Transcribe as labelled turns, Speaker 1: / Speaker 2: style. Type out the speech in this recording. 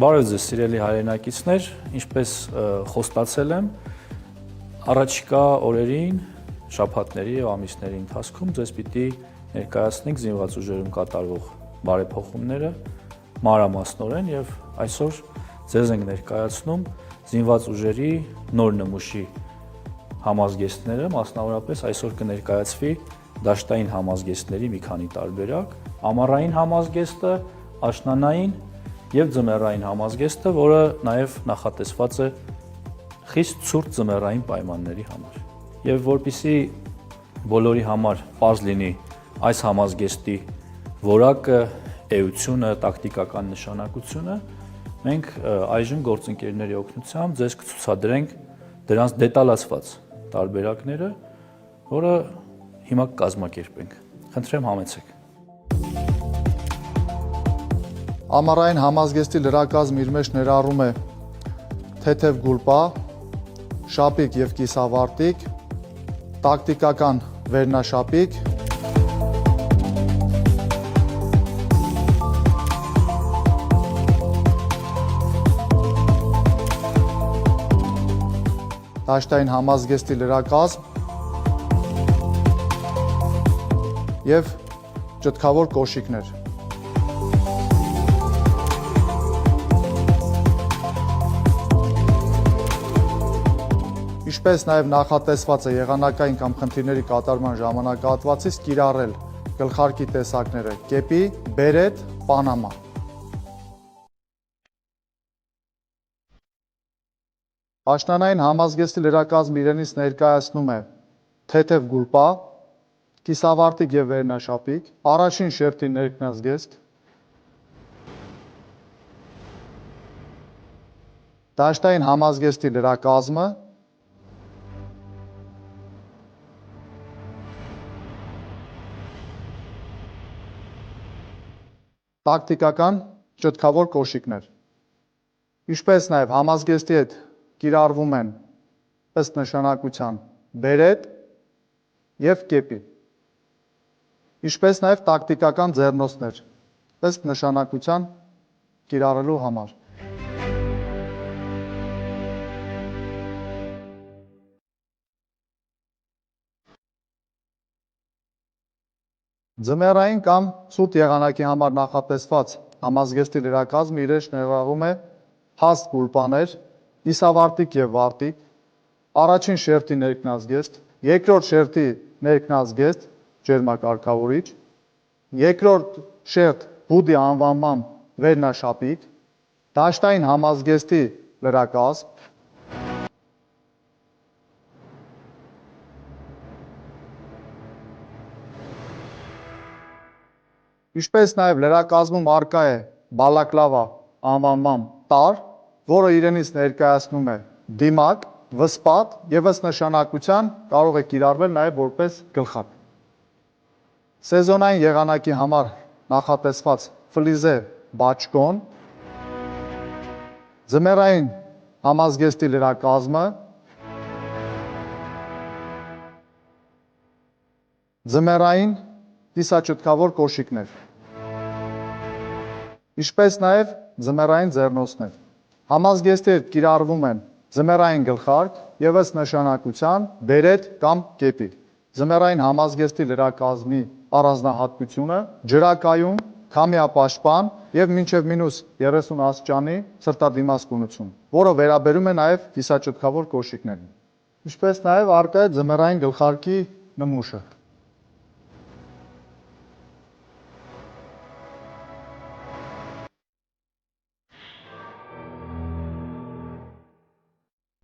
Speaker 1: Բարև ձեզ սիրելի հայրենակիցներ, ինչպես խոստացել եմ, առաջիկա օրերին, շաբաթների և ամիսների ընթացքում ձեզ պիտի ներկայացնենք զինված ուժերում կատարվող բարեփոխումները մանրամասնորեն և այսօր ձեզ ենք ներկայացնում զինված ուժերի նոր նմուշի համազգեստները, մասնավորապես այսօր կներկայացվի դաշտային համազգեստների մի քանի տարբերակ, ամառային համազգեստը, աշնանային և ձմեռային համազգեստը, որը նաև նախատեսված է խիստ ցուրտ ձմեռային պայմանների համար։ Եվ որպեսզի բոլորի համար պարզ լինի այս համազգեստի որակը, էությունը, տակտիկական նշանակությունը, մենք այժմ գործընկերների օգնությամբ ձեզ կցուցադրենք դրանց դետալացված տարբերակները, որը հիմա կկազմակերպենք։ Խնդրեմ համեցեք։
Speaker 2: Ամառային համազգեստի լրակազմ իր մեջ ներառում է թեթև գուլպա, շապիկ և կիսավարտիկ, տակտիկական վերնաշապիկ, դաշտային համազգեստի լրակազմ և ճտկավոր կոշիկներ։ Ինչպես նաև նախատեսված է եղանակային կամ խնդիրների կատարման ժամանակահատվածից կիրառել գլխարկի տեսակները կեպի, բերետ, պանամա։ Աշնանային համազգեստի լրակազմը իրենից ներկայացնում է թեթև գուլպա, կիսավարտիկ և վերնաշապիկ, առաջին շերտի ներքնազգեստ, դաշտային համազգեստի լրակազմը, տակտիկական ճտկավոր կոշիկներ։ Ինչպես նաև համազգեստի հետ կիրառվում են ըստ նշանակության բերետ և կեպի։ Ինչպես նաև տակտիկական ձեռնոցներ ըստ նշանակության կիրառելու համար։ Ձմեռային կամ ցուրտ եղանակի համար նախատեսված համազգեստի լրակազմը իր մեջ ներառում է հաստ գուլպաներ, կիսավարտիկ և վարտիկ, առաջին շերտի ներքնազգեստ, երկրորդ շերտի ներքնազգեստ ջերմակարգավորիչ, երկրորդ շերտ բուդի անվանման վերնաշապիկ, դաշտային համազգեստի լրակազմ, ինչպես նաև լրակազմում առկա է բալակլավա անվանման տարր, որը իրենից ներկայացնում է դիմակ, վսպատ և ըստ նշանակության կարող է կիրառվել նաև որպես գլխարկ։ Սեզոնային եղանակի համար նախատեսված ֆլիզե բաճկոն, ձմեռային համազգեստի լրակազմը, ձմեռային կիսաճտկավոր կոշիկներ, ինչպես նաև ձմեռային ձեռնոցներ։ Համազգեստի հետ կիրառվում են ձմեռային գլխարկ և ըստ նշանակության բերետ կամ կեպի։ Ձմեռային համազգեստի լրակազմի առանձնահատկությունը ջրակայուն, քամիապաշտպան և մինչև -30 աստիճանի ցրտադիմացկունություն, որը վերաբերում է նաև կիսաճտկավոր կոշիկներին։ Ինչպես նաև առկա է ձմեռային գլխարկի նմուշը։